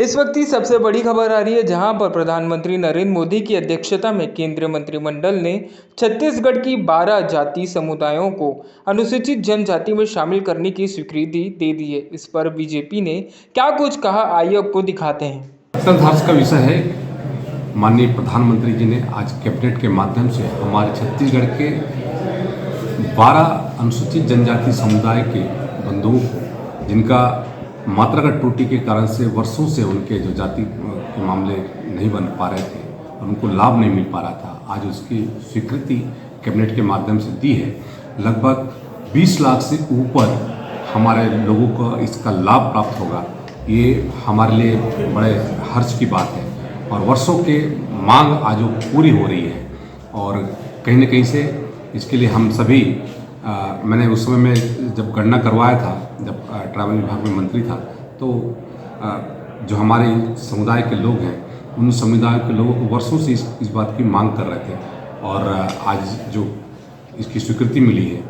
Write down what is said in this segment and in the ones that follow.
इस वक्त की सबसे बड़ी खबर आ रही है, जहां पर प्रधानमंत्री नरेंद्र मोदी की अध्यक्षता में केंद्रीय मंत्रिमंडल ने छत्तीसगढ़ की 12 जाति समुदायों को अनुसूचित जनजाति में शामिल करने की स्वीकृति दे दी है। इस पर बीजेपी ने क्या कुछ कहा, आइए आपको दिखाते हैं। हर्ष का विषय है। माननीय प्रधानमंत्री जी ने आज कैबिनेट के माध्यम से हमारे छत्तीसगढ़ के 12 अनुसूचित जनजाति समुदाय के बंधुओं को, जिनका मात्रागत त्रुटि के कारण से वर्षों से उनके जो जाति के मामले नहीं बन पा रहे थे और उनको लाभ नहीं मिल पा रहा था, आज उसकी स्वीकृति कैबिनेट के माध्यम से दी है। लगभग 20 लाख से ऊपर हमारे लोगों को इसका लाभ प्राप्त होगा। ये हमारे लिए बड़े हर्ष की बात है और वर्षों के मांग आज वो पूरी हो रही है। और कहीं न कहीं से इसके लिए हम सभी मैंने उस समय में जब गणना करवाया था, जब ट्रैवल विभाग में मंत्री था, तो जो हमारे समुदाय के लोग हैं, उन समुदाय के लोगों को वर्षों से इस बात की मांग कर रहे थे और आज जो इसकी स्वीकृति मिली है,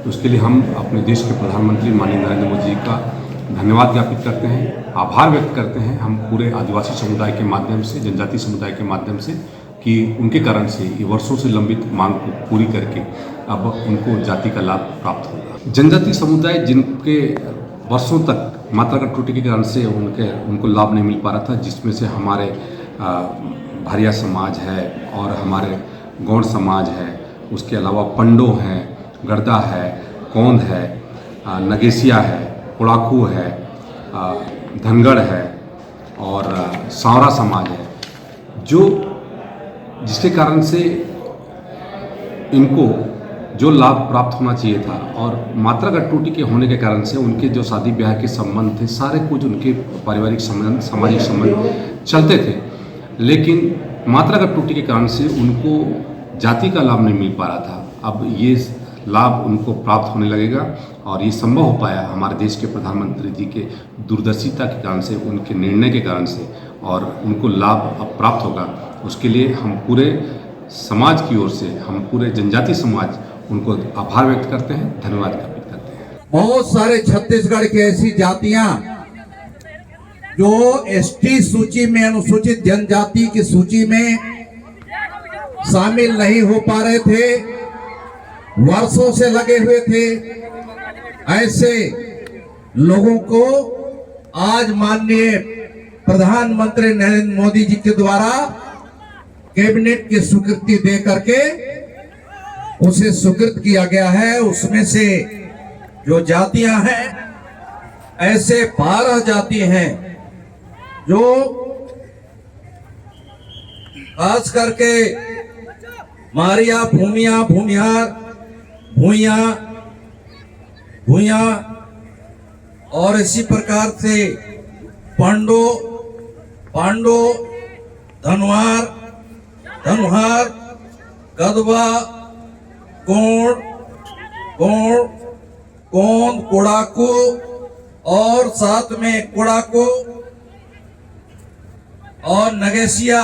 तो उसके लिए हम अपने देश के प्रधानमंत्री माननीय नरेंद्र मोदी जी का धन्यवाद ज्ञापित करते हैं, आभार व्यक्त करते हैं हम पूरे आदिवासी समुदाय के माध्यम से, जनजाति समुदाय के माध्यम से, कि उनके कारण से ये वर्षों से लंबित मांग को पूरी करके अब उनको जाति का लाभ प्राप्त होगा। जनजाति समुदाय जिनके वर्षों तक मात्रागत त्रुटि के कारण से उनको लाभ नहीं मिल पा रहा था, जिसमें से हमारे भारिया समाज है और हमारे गौड़ समाज है, उसके अलावा पंडो हैं, गर्दा है, कौंद है, नगेसिया है, कोड़ाकू है, धनगढ़ है और सांवरा समाज है, जिसके कारण से इनको जो लाभ प्राप्त होना चाहिए था और मात्रागत त्रुटि के होने के कारण से उनके जो शादी ब्याह के संबंध थे, सारे कुछ उनके पारिवारिक संबंध, सामाजिक संबंध चलते थे, लेकिन मात्रागत त्रुटि के कारण से उनको जाति का लाभ नहीं मिल पा रहा था। अब ये लाभ उनको प्राप्त होने लगेगा और ये संभव हो पाया हमारे देश के प्रधानमंत्री जी के दूरदर्शिता के कारण से, उनके निर्णय के कारण से, और उनको लाभ अब प्राप्त होगा। उसके लिए हम पूरे समाज की ओर से, हम पूरे जनजाति समाज उनको आभार व्यक्त करते हैं, धन्यवाद ज्ञापित करते हैं। बहुत सारे छत्तीसगढ़ की ऐसी जातियां जो एसटी सूची में, अनुसूचित जनजाति की सूची में शामिल नहीं हो पा रहे थे, वर्षों से लगे हुए थे, ऐसे लोगों को आज माननीय प्रधानमंत्री नरेंद्र मोदी जी के द्वारा कैबिनेट की स्वीकृति दे करके उसे स्वीकृत किया गया है। उसमें से जो जातियां हैं, ऐसे 12 जाति हैं जो खास करके मारिया, भूमिया, भूमिहार, भूया, भूया और इसी प्रकार से पांडो, पांडो, धनवार, धनुहार, गदवा, गोड़, गोड़, कौंद, कोड़ाकू और साथ में कोड़ाकू और नगेसिया,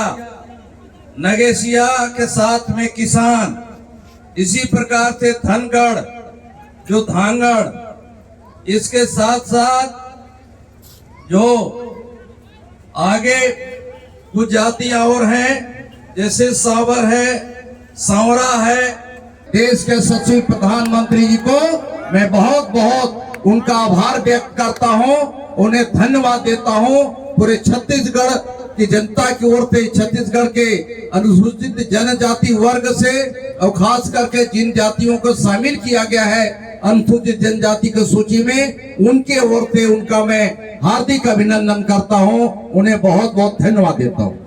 नगेसिया के साथ में किसान, इसी प्रकार से धनगढ़, जो धांगड़, इसके साथ साथ जो आगे कुछ जातियां और हैं, जैसे सावर है, सांवरा है। देश के सचिव प्रधानमंत्री जी को मैं बहुत बहुत उनका आभार व्यक्त करता हूं, उन्हें धन्यवाद देता हूं। पूरे छत्तीसगढ़ की जनता की ओर से, छत्तीसगढ़ के अनुसूचित जनजाति वर्ग से और खास करके जिन जातियों को शामिल किया गया है अनुसूचित जनजाति की सूची में, उनके ओर से उनका मैं हार्दिक अभिनंदन करता हूं, उन्हें बहुत बहुत धन्यवाद देता हूं।